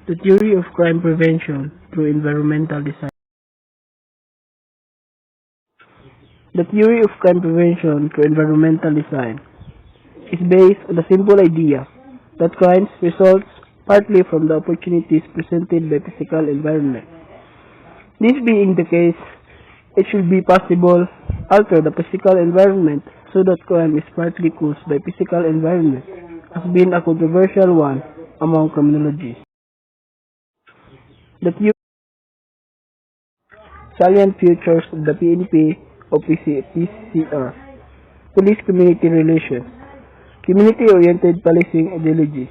The theory of crime prevention through environmental design. The theory of crime prevention through environmental design is based on the simple idea that crimes results partly from the opportunities presented by physical environment. This being the case, it should be possible alter the physical environment so that crime is partly caused by physical environment has been a controversial one among criminologists. The theory salient features of the PNP or PCR. Police community relations. Community-oriented policing ideology.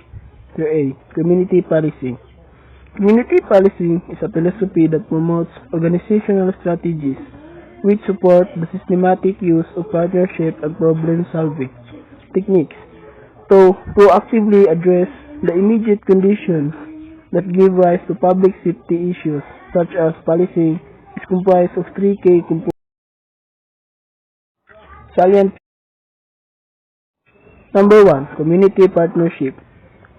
3A. Community policing. Community policing is a philosophy that promotes organizational strategies which support the systematic use of partnership and problem-solving techniques to proactively address the immediate conditions that give rise to public safety issues, such as policing is comprised of three key components. Salient. Number 1. Community partnership.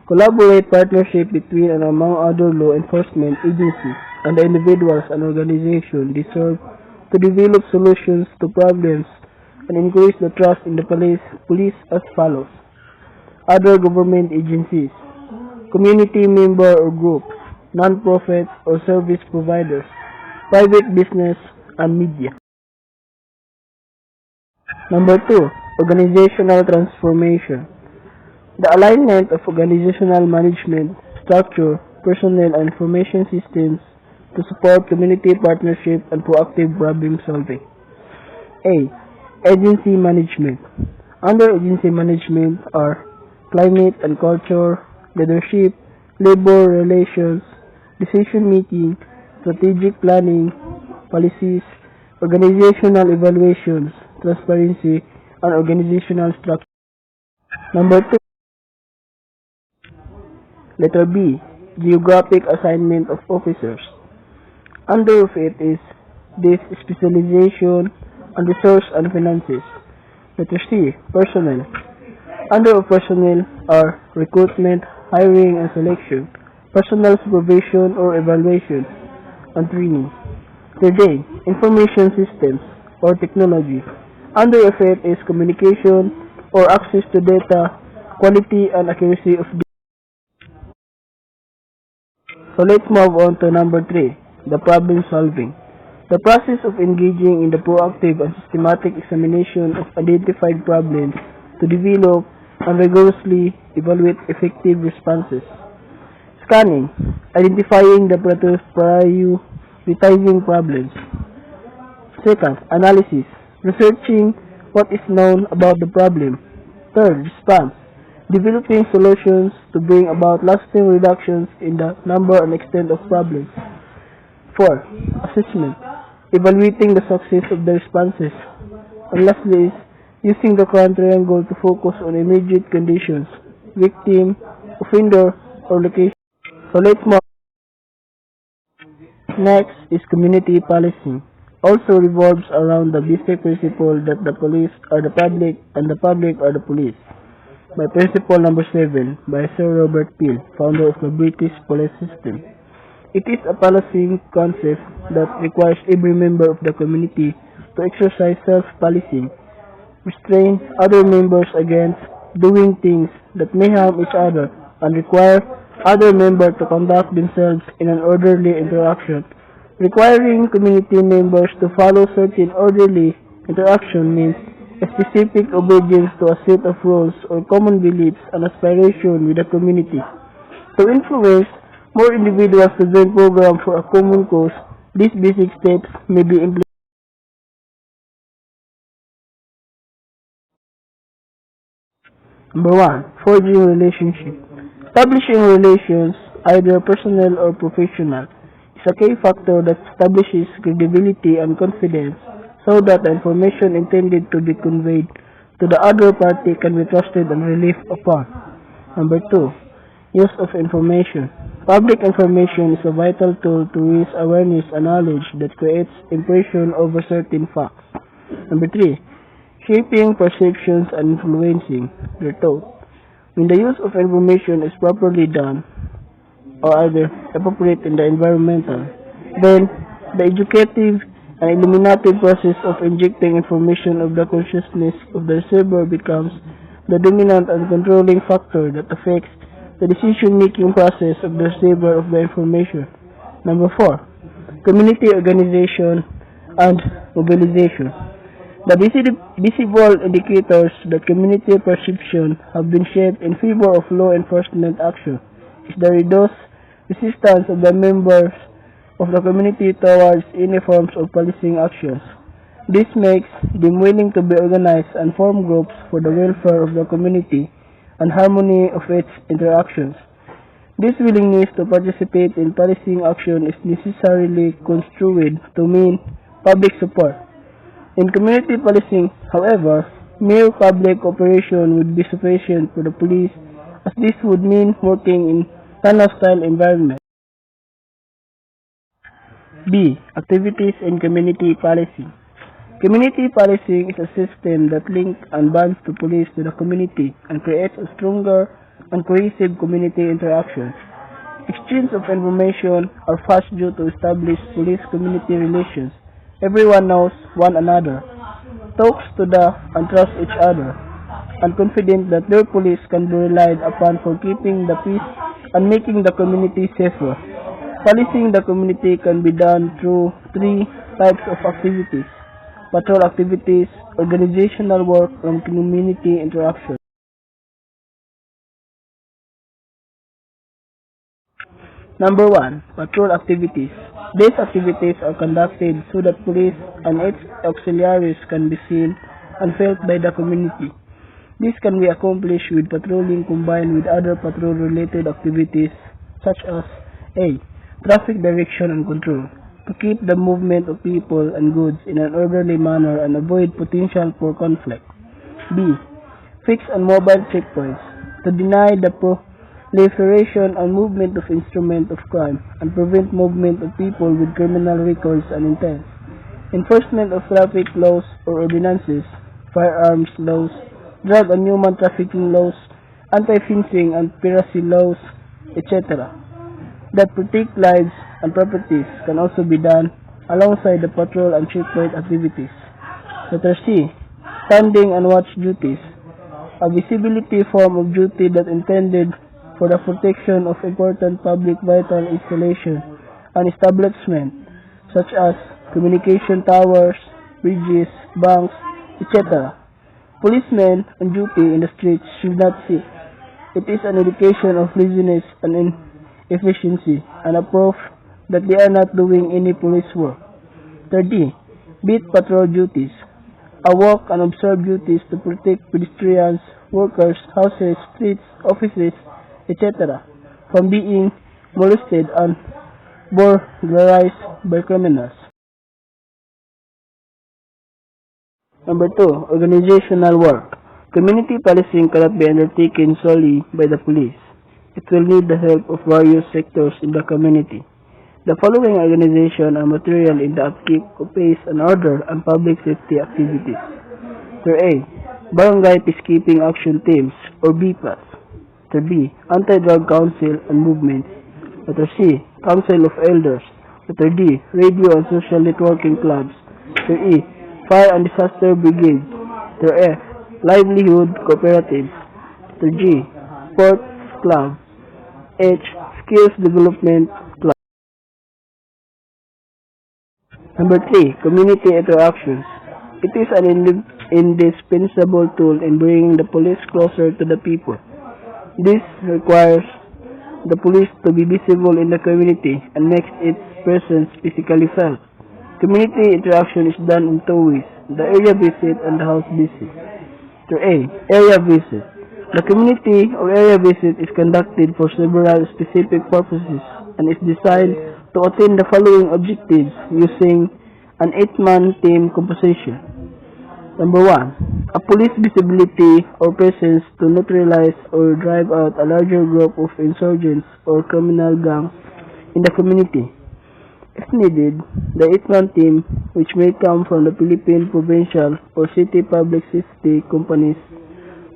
Collaborate partnership between and among other law enforcement agencies and the individuals and organizations deserve to develop solutions to problems and increase the trust in the police as follows. Other government agencies, community member or groups, non-profits or service providers, private business, and media. Number 2. Organizational transformation. The alignment of organizational management, structure, personnel, and information systems to support community partnership and proactive problem solving. A. Agency management. Under agency management are climate and culture, leadership, labor relations, decision making, strategic planning, policies, organizational evaluations, transparency, and organizational structure. Number 2. Letter B. Geographic assignment of officers. Under of it is this specialization and resource and finances. Letter C. Personnel. Under of personnel are recruitment, hiring and selection, personnel supervision or evaluation, and training. Letter D. Information systems or technology. Under of it is communication or access to data, quality and accuracy of data. So let's move on to number 3, the problem solving. The process of engaging in the proactive and systematic examination of identified problems to develop and rigorously evaluate effective responses. Scanning, identifying the prioritizing problems. Second, analysis, researching what is known about the problem. Third, response, developing solutions to bring about lasting reductions in the number and extent of problems. 4. Assessment, evaluating the success of the responses. And lastly is using the crime triangle to focus on immediate conditions, victim, offender, or location. So let's move. Next is community policing. Also revolves around the basic principle that the police are the public and the public are the police. By principle number 7 by Sir Robert Peel, founder of the British police system. It is a policing concept that requires every member of the community to exercise self-policing, restrain other members against doing things that may harm each other, and require other members to conduct themselves in an orderly interaction. Requiring community members to follow certain orderly interaction means a specific obedience to a set of rules or common beliefs and aspiration with the community. To influence more individuals to join programs for a common cause, these basic steps may be implemented. Number 1. Forging relationship. Establishing relations, either personal or professional, is a key factor that establishes credibility and confidence so that the information intended to be conveyed to the other party can be trusted and relied upon. Number 2. Use of information. Public information is a vital tool to raise awareness and knowledge that creates impression over certain facts. Number 3. Shaping perceptions and influencing their thought. When the use of information is properly done, or other appropriate in the environmental. Then, the educative and eliminative process of injecting information of the consciousness of the receiver becomes the dominant and controlling factor that affects the decision-making process of the receiver of the information. Number 4. Community organization and mobilization. The visible indicators that community perception have been shaped in favor of law enforcement action is the reduced resistance of the members of the community towards any forms of policing actions. This makes them willing to be organized and form groups for the welfare of the community and harmony of its interactions. This willingness to participate in policing action is necessarily construed to mean public support. In community policing, however, mere public cooperation would be sufficient for the police, as this would mean working in non-hostile environment. B. Activities in community policing. Community policing is a system that links and bonds the police to the community and creates a stronger and cohesive community interactions. Exchange of information are fast due to established police-community relations. Everyone knows one another, talks to and trusts each other, and confident that their police can be relied upon for keeping the peace and making the community safer. Policing the community can be done through three types of activities: patrol activities, organizational work, and community interaction. Number 1. Patrol activities. These activities are conducted so that police and its auxiliaries can be seen and felt by the community. This can be accomplished with patrolling combined with other patrol-related activities such as A. Traffic direction and control, to keep the movement of people and goods in an orderly manner and avoid potential for conflict. B. Fixed and mobile checkpoints, to deny the proliferation and movement of instruments of crime and prevent movement of people with criminal records and intent. Enforcement of traffic laws or ordinances, firearms laws, drug and human trafficking laws, anti-fencing and piracy laws, etc. that protect lives and properties can also be done alongside the patrol and checkpoint activities. Letter C. Standing and watch duties, a visibility form of duty that intended for the protection of important public vital installations and establishments such as communication towers, bridges, banks, etc. Policemen on duty in the streets should not sit. It is an indication of laziness and inefficiency and a proof that they are not doing any police work. 3. Beat patrol duties, a walk and observe duties to protect pedestrians, workers, houses, streets, offices, etc. from being molested and burglarized by criminals. Number 2. Organizational work. Community policing cannot be undertaken solely by the police. It will need the help of various sectors in the community. The following organization are material in the upkeep of peace and order and public safety activities. A. Barangay Peacekeeping Action Teams or BPAS. B. Anti-Drug Council and Movements. C. Council of Elders. D. Radio and Social Networking Clubs. E. Fire and Disaster Brigades. F. Livelihood Cooperatives. G. Sports Club. H. Skills Development Club. Number 3. Community interactions. It is an indispensable tool in bringing the police closer to the people. This requires the police to be visible in the community and makes its presence physically felt. Community interaction is done in two ways: the area visit and the house visit. A. Area visit. The community or area visit is conducted for several specific purposes and is designed to attain the following objectives using an 8-man team composition. Number 1. A police visibility or presence to neutralize or drive out a larger group of insurgents or criminal gangs in the community. If needed, the 8-man team, which may come from the Philippine Provincial or City Public Safety Companies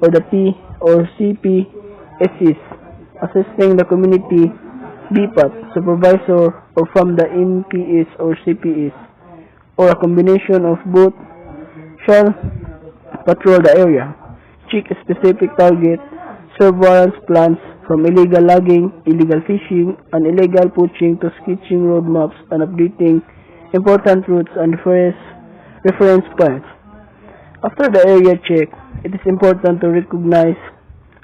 or the P or CPSs, assisting the community BPAT, supervisor, or from the MPS or CPS, or a combination of both, shall patrol the area, check a specific target, serve warrants plans from illegal logging, illegal fishing, and illegal poaching to sketching road maps and updating important routes and reference points. After the area check, it is important to reorganize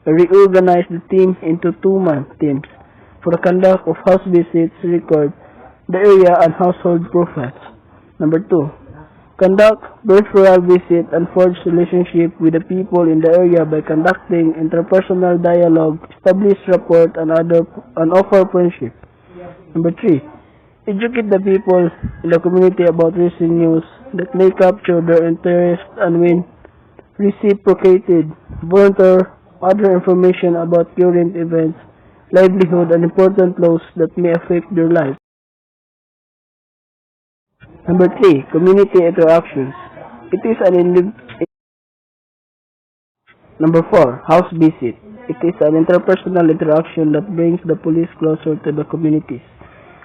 the team into two-man teams for the conduct of house visits, record the area and household profiles. Number 2. Conduct virtual visit and forge relationship with the people in the area by conducting interpersonal dialogue, establish rapport and offer friendship. Number 3. Educate the people in the community about recent news that may capture their interest and when reciprocated, volunteer other information about current events, livelihood and important laws that may affect their lives. Number 3. Community interactions. It is an Number 4. House visit. It is an interpersonal interaction that brings the police closer to the communities,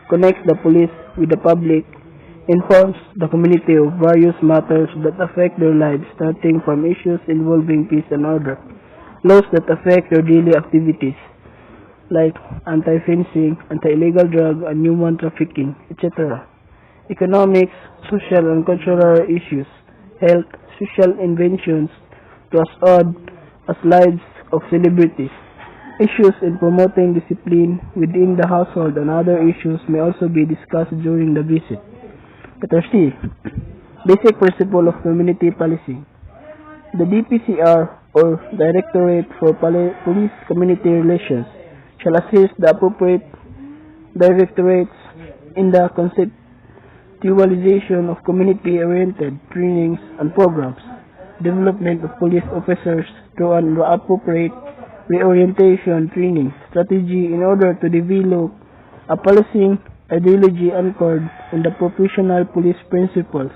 connects the police with the public, informs the community of various matters that affect their lives, starting from issues involving peace and order, laws that affect their daily activities, like anti-fencing, anti-illegal drug and human trafficking, etc. Economics, social and cultural issues, health, social inventions, to as odd as lives of celebrities. Issues in promoting discipline within the household and other issues may also be discussed during the visit. Letter C. Basic principle of community policing. The DPCR, or Directorate for Police Community Relations, shall assist the appropriate directorates in the conceptualization of community-oriented trainings and programs, development of police officers through an appropriate reorientation training strategy in order to develop a policing ideology anchored in the professional police principles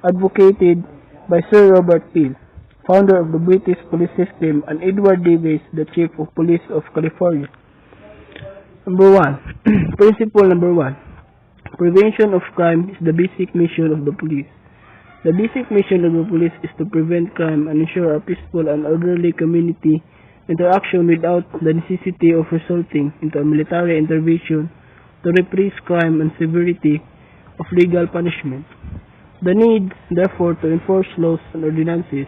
advocated by Sir Robert Peel, founder of the British police system, and Edward Davis, the Chief of Police of California. Number 1. Principle number 1. Prevention of crime is the basic mission of the police. The basic mission of the police is to prevent crime and ensure a peaceful and orderly community interaction without the necessity of resorting into a military intervention to repress crime and severity of legal punishment. The need, therefore, to enforce laws and ordinances,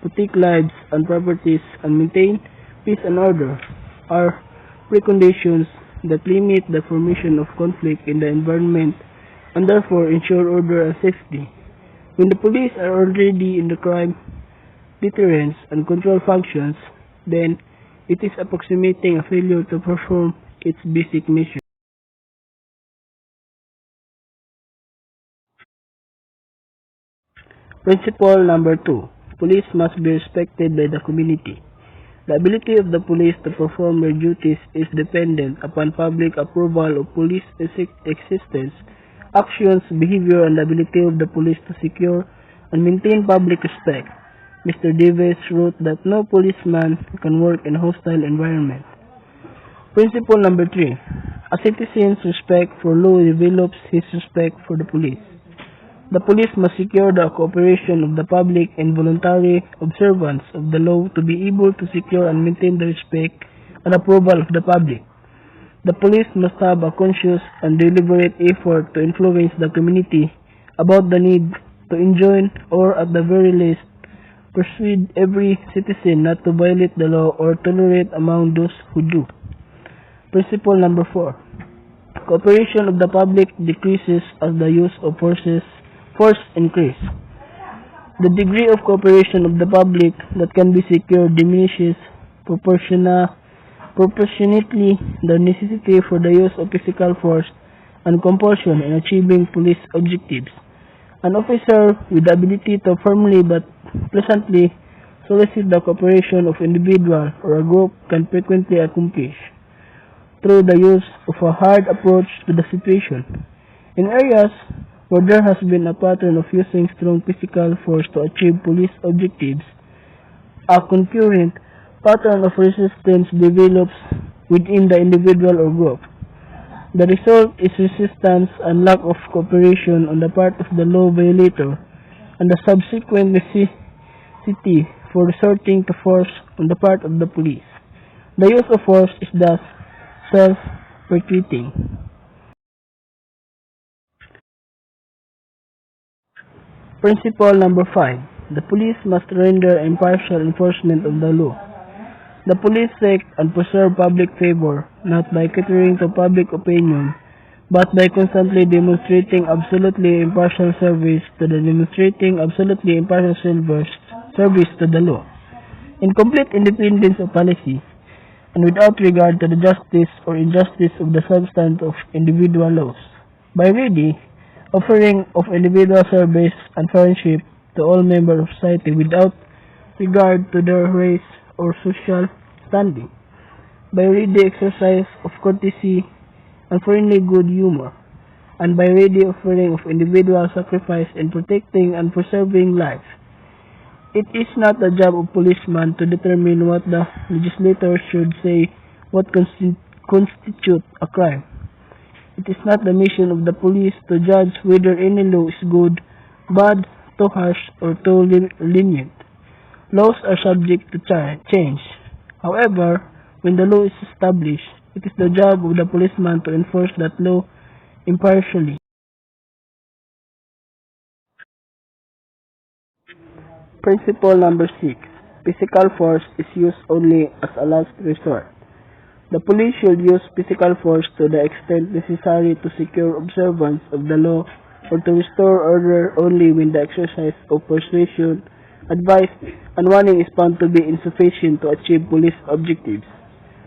protect lives and properties, and maintain peace and order are preconditions that limit the formation of conflict in the environment and therefore ensure order and safety. When the police are already in the crime deterrence and control functions, then it is approximating a failure to perform its basic mission. Principle number 2. Police must be respected by the community. The ability of the police to perform their duties is dependent upon public approval of police existence, actions, behavior, and the ability of the police to secure and maintain public respect. Mr. Davis wrote that no policeman can work in a hostile environment. Principle number 3. A citizen's respect for law develops his respect for the police. The police must secure the cooperation of the public and voluntary observance of the law to be able to secure and maintain the respect and approval of the public. The police must have a conscious and deliberate effort to influence the community about the need to enjoin or at the very least persuade every citizen not to violate the law or tolerate among those who do. Principle number 4. Cooperation of the public decreases as the use of force increase. The degree of cooperation of the public that can be secured diminishes proportionately the necessity for the use of physical force and compulsion in achieving police objectives. An officer with the ability to firmly but pleasantly solicit the cooperation of individual or a group can frequently accomplish through the use of a hard approach to the situation. In areas where there has been a pattern of using strong physical force to achieve police objectives, a concurrent pattern of resistance develops within the individual or group. The result is resistance and lack of cooperation on the part of the law violator and the subsequent necessity for resorting to force on the part of the police. The use of force is thus self-perpetuating. Principle number 5. The police must render impartial enforcement of the law. The police seek and preserve public favor, not by catering to public opinion, but by constantly demonstrating absolutely impartial service to the law, in complete independence of policy, and without regard to the justice or injustice of the substance of individual laws, by ready offering of individual service and friendship to all members of society without regard to their race or social standing, by ready exercise of courtesy and friendly good humor, and by ready offering of individual sacrifice in protecting and preserving life. It is not the job of policemen to determine what the legislator should say what constitutes a crime. It is not the mission of the police to judge whether any law is good, bad, too harsh, or too lenient. Laws are subject to change. However, when the law is established, it is the job of the policeman to enforce that law impartially. Principle number 6. Physical force is used only as a last resort. The police should use physical force to the extent necessary to secure observance of the law or to restore order only when the exercise of persuasion, advice, and warning is found to be insufficient to achieve police objectives.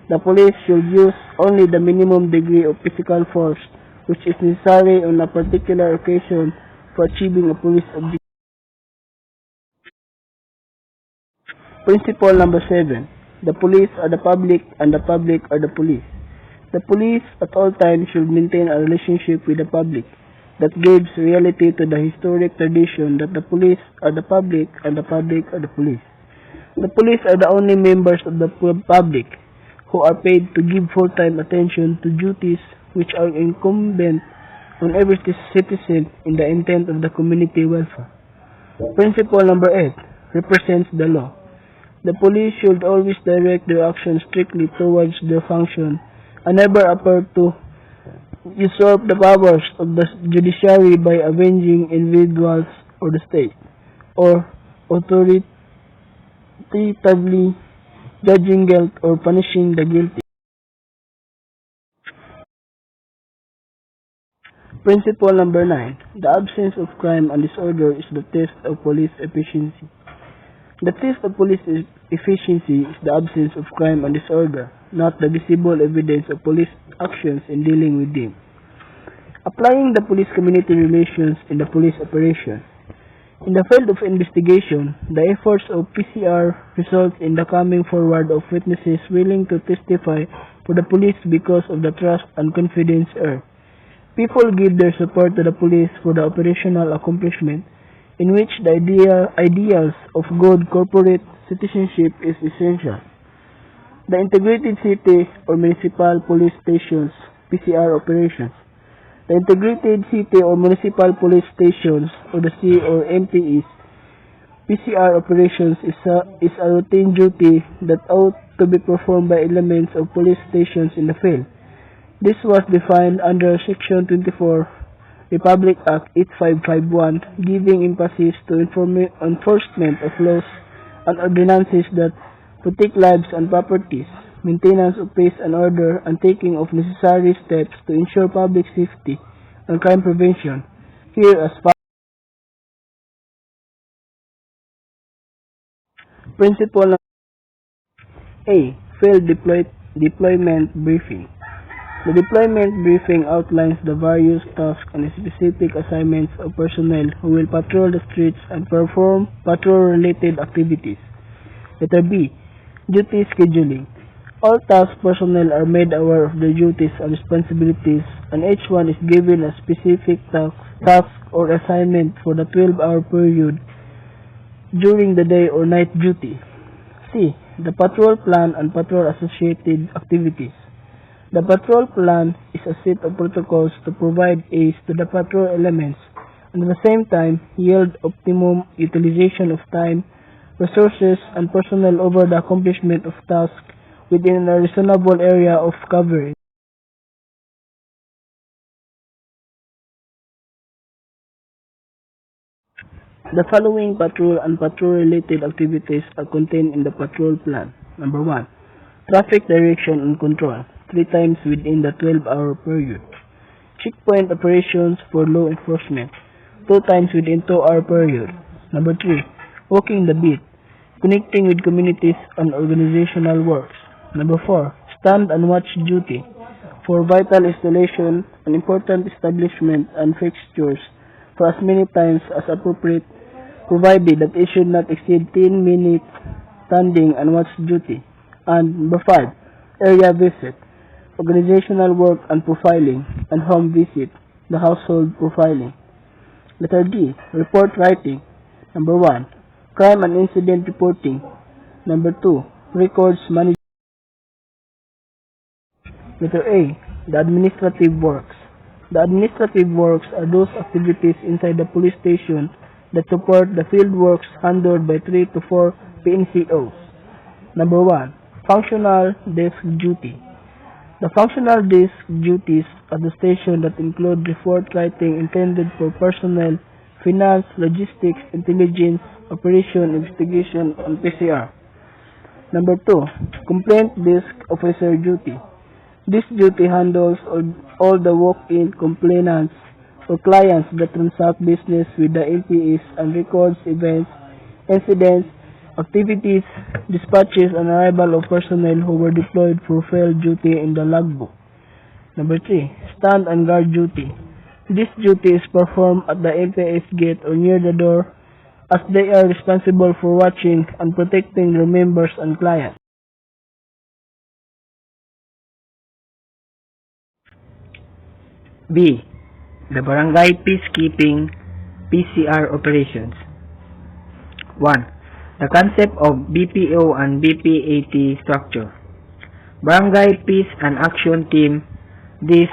The police should use only the minimum degree of physical force which is necessary on a particular occasion for achieving a police objective. Principle number 7. The police are the public and the public are the police. The police at all times should maintain a relationship with the public that gives reality to the historic tradition that the police are the public and the public are the police. The police are the only members of the public who are paid to give full-time attention to duties which are incumbent on every citizen in the intent of the community welfare. Principle number 8 represents the law. The police should always direct their actions strictly towards their function and never appear to usurp the powers of the judiciary by avenging individuals or the state, or authoritatively judging guilt or punishing the guilty. Principle number 9. The absence of crime and disorder is the test of police efficiency. The test of police efficiency is the absence of crime and disorder, not the visible evidence of police actions in dealing with them. Applying the police-community relations in the police operation. In the field of investigation, the efforts of PCR result in the coming forward of witnesses willing to testify for the police because of the trust and confidence earned. People give their support to the police for the operational accomplishment in which the ideals of good corporate citizenship is essential. The integrated city or municipal police stations, PCR operations. The integrated city or municipal police stations, or the C or MPEs, PCR operations is a routine duty that ought to be performed by elements of police stations in the field. This was defined under Section 24 Republic Act 8551, giving emphasis to enforcement of laws and ordinances that protect lives and properties, maintenance of peace and order, and taking of necessary steps to ensure public safety and crime prevention. Here as follows. Principle A. Field deployment briefing. The deployment briefing outlines the various tasks and specific assignments of personnel who will patrol the streets and perform patrol-related activities. Letter B. Duty scheduling. All task personnel are made aware of their duties and responsibilities, and each one is given a specific task or assignment for the 12-hour period during the day or night duty. C. The patrol plan and patrol associated activities. The patrol plan is a set of protocols to provide aids to the patrol elements and at the same time yield optimum utilization of time, resources, and personnel over the accomplishment of tasks within a reasonable area of coverage. The following patrol and patrol-related activities are contained in the patrol plan. Number 1. Traffic direction and control, 3 times within the 12-hour period. Checkpoint operations for law enforcement, 2 times within 2-hour period. Number 3. Walking the beat, connecting with communities and organizational works. Number 4. Stand and watch duty, for vital installation and important establishment and fixtures for as many times as appropriate, provided that it should not exceed 10 minutes standing and watch duty. And number 5, area visit, organizational work and profiling, and home visit, the household profiling. Letter D, report writing. Number 1, crime and incident reporting. Number 2, records management. Letter A, the administrative works. The administrative works are those activities inside the police station that support the field works handled by 3 to 4 PNCOs. Number 1. Functional desk duty. The functional desk duties at the station that include report writing intended for personnel, finance, logistics, intelligence, operation, investigation, and PCR. Number 2. Complaint desk officer duty. This duty handles all the walk-in complainants or clients that transact business with the LPS and records events, incidents, activities, dispatches, and arrival of personnel who were deployed for field duty in the logbook. Number 3. Stand and guard duty. This duty is performed at the LPS gate or near the door as they are responsible for watching and protecting their members and clients. B. The Barangay Peacekeeping PCR operations. 1. The concept of BPO and BPAT structure. Barangay Peace and Action Team. This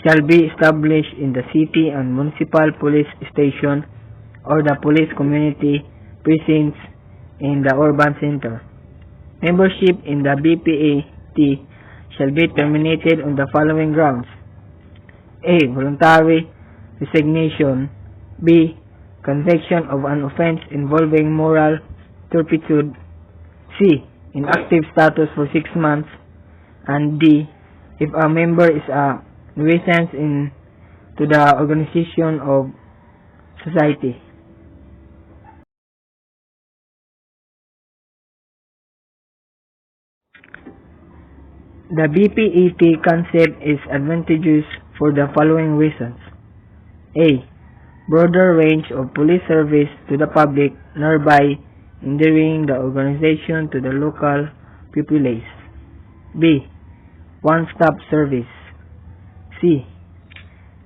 shall be established in the city and municipal police station or the police community precincts in the urban center. Membership in the BPAT shall be terminated on the following grounds: A. Voluntary resignation. B. Conviction of an offense involving moral turpitude. C. Inactive status for 6 months. And D. If a member is a nuisance to the organization of society. The BPET concept is advantageous for the following reasons. A. Broader range of police service to the public, thereby endearing the organization to the local populace. B. One-stop service. C.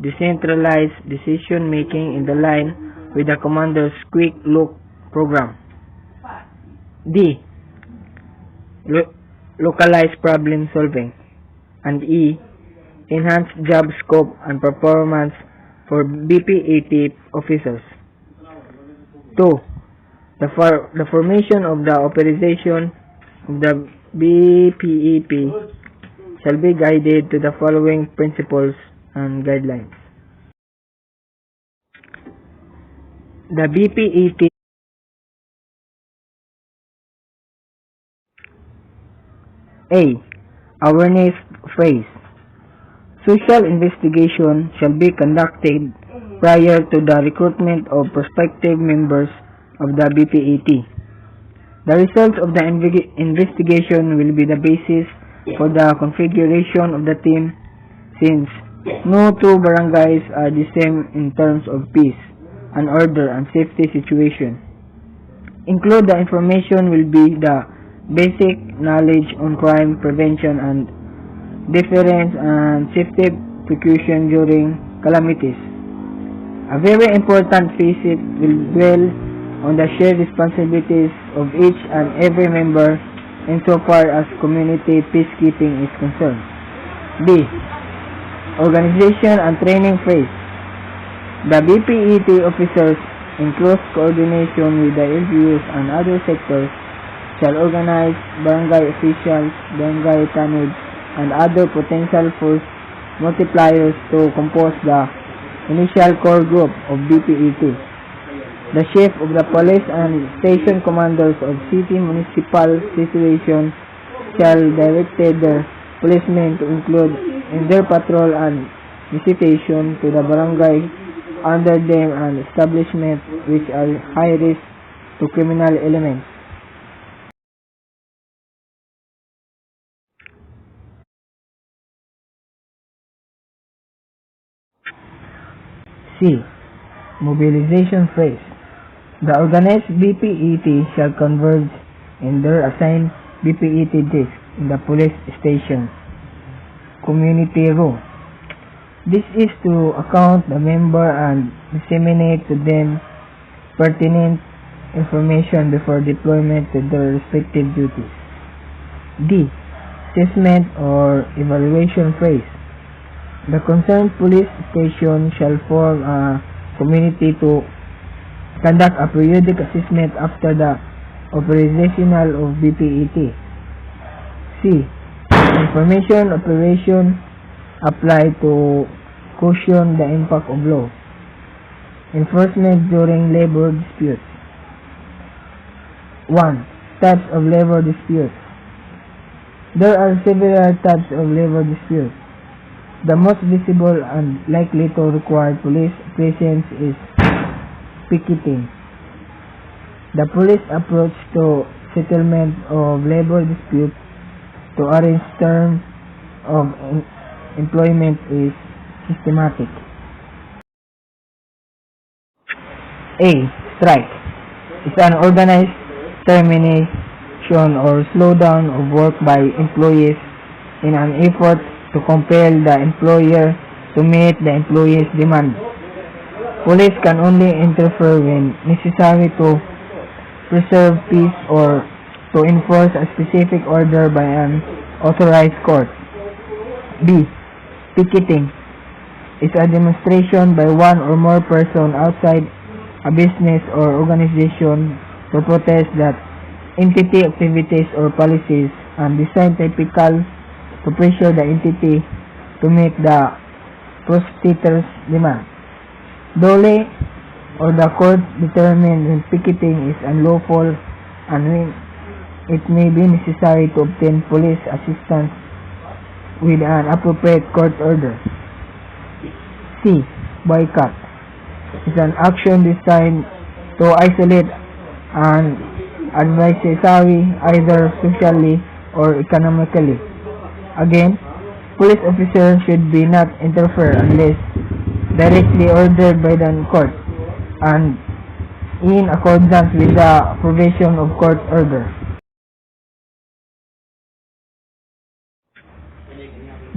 Decentralized decision-making in the line with the commander's quick look program. D. Localized problem solving. And E. Enhanced job scope and performance for BPAT officers. 2. The formation of the authorization of the BPEP shall be guided to the following principles and guidelines. The BPET A. Awareness phase. Social investigation shall be conducted prior to the recruitment of prospective members of the BPAT. The results of the investigation will be the basis for the configuration of the team, since no two barangays are the same in terms of peace and order and safety situation. Include the information will be the basic knowledge on crime prevention and deterrence and safety precaution during calamities. A very important facet will dwell on the shared responsibilities of each and every member insofar as community peacekeeping is concerned. B. Organization and training phase. The BPET officers, in close coordination with the LGUs and other sectors, shall organize barangay officials, barangay tannage, and other potential force multipliers to compose the initial core group of BPET. The chief of the police and station commanders of city municipal situation shall direct their policemen to include in their patrol and visitation to the barangay under them and establishments which are high risk to criminal elements. C. Mobilization phase. The organized BPET shall converge in their assigned BPET districts in the police station, community room. This is to account the member and disseminate to them pertinent information before deployment to their respective duties. D. Assessment or evaluation phase. The concerned police station shall form a committee to conduct a periodic assessment after the operational of BPET. C. Information operation apply to cushion the impact of law. Enforcement during labor disputes. 1. Types of labor disputes. There are several types of labor disputes. The most visible and likely to require police presence is picketing. The police approach to settlement of labor disputes to arrange terms of employment is systematic. A. Strike is an organized termination or slowdown of work by employees in an effort to compel the employer to meet the employee's demand. Police can only interfere when necessary to preserve peace or to enforce a specific order by an authorized court. B. Picketing is a demonstration by one or more persons outside a business or organization to protest that entity activities or policies and designed typical to pressure the entity to meet the prosecutor's demand. Dole or the court determine when picketing is unlawful and when it may be necessary to obtain police assistance with an appropriate court order. C. Boycott is an action designed to isolate an adversary either socially or economically. Again, police officers should be not interfere unless directly ordered by the court and in accordance with the provision of court order.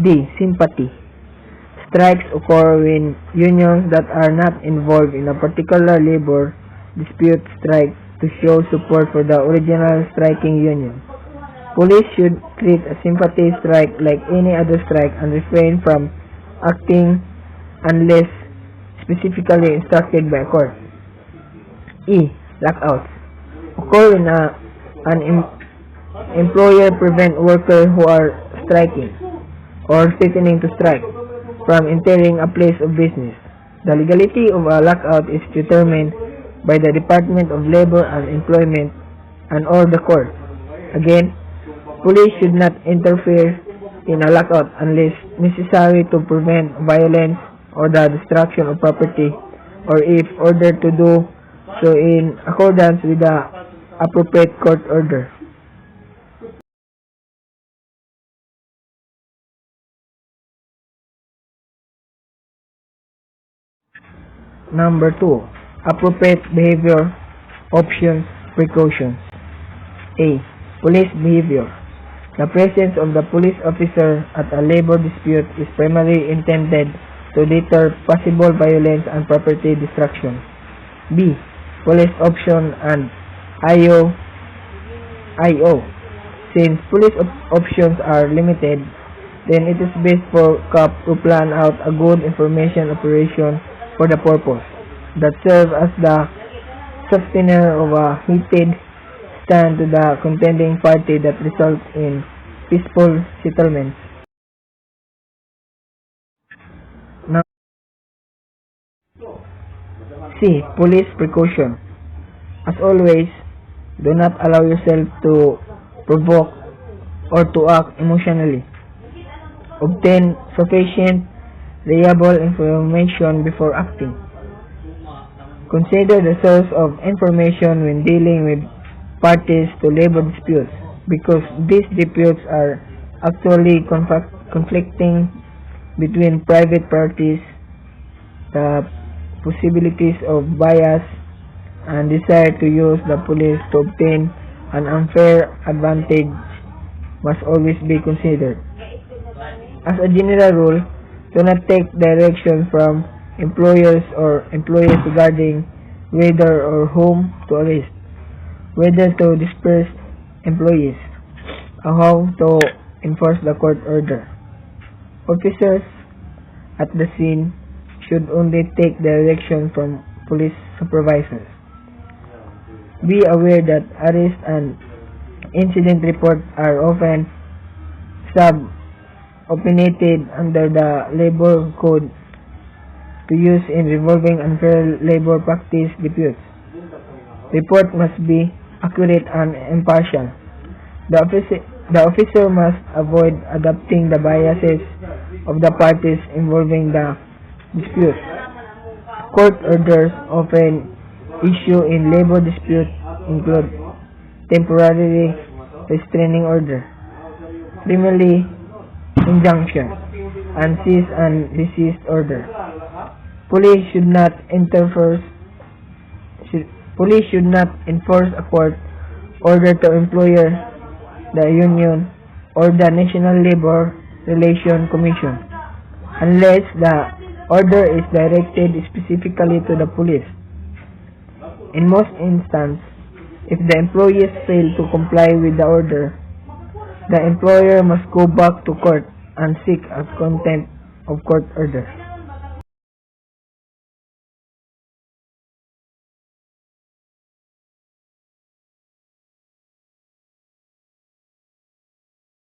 D. Sympathy. Strikes occur when unions that are not involved in a particular labor dispute strike to show support for the original striking union. Police should treat a sympathy strike like any other strike and refrain from acting unless specifically instructed by a court. E. Lockouts occur when an employer prevents workers who are striking or threatening to strike from entering a place of business. The legality of a lockout is determined by the Department of Labor and Employment and or the court. Again, police should not interfere in a lockout unless necessary to prevent violence or the destruction of property, or if ordered to do so in accordance with the appropriate court order. Number 2. Appropriate behavior, options, precautions. A. Police behavior. The presence of the police officer at a labor dispute is primarily intended to deter possible violence and property destruction. B. Police option and IO. Since police options are limited, then it is best for COP to plan out a good information operation for the purpose that serves as the sustainer of a heated stand to the contending party that results in peaceful settlements. Now, C. Police precaution. As always, do not allow yourself to provoke or to act emotionally. Obtain sufficient, reliable information before acting. Consider the source of information when dealing with parties to labor disputes, because these disputes are actually conflicting between private parties. The possibilities of bias and desire to use the police to obtain an unfair advantage must always be considered. As a general rule, do not take direction from employers or employees regarding whether or whom to arrest, whether to disperse employees, or how to enforce the court order. Officers at the scene should only take direction from police supervisors. Be aware that arrest and incident reports are often sub-opinionated under the labor code to use in resolving unfair labor practice disputes. Report must be accurate and impartial. The officer must avoid adopting the biases of the parties involving the dispute. Court orders often issued in labor disputes include temporary restraining order, primarily injunction, and cease and desist order. Police should not enforce a court order to employer, the union, or the National Labor Relations Commission, unless the order is directed specifically to the police. In most instances, if the employees fail to comply with the order, the employer must go back to court and seek a contempt of court order.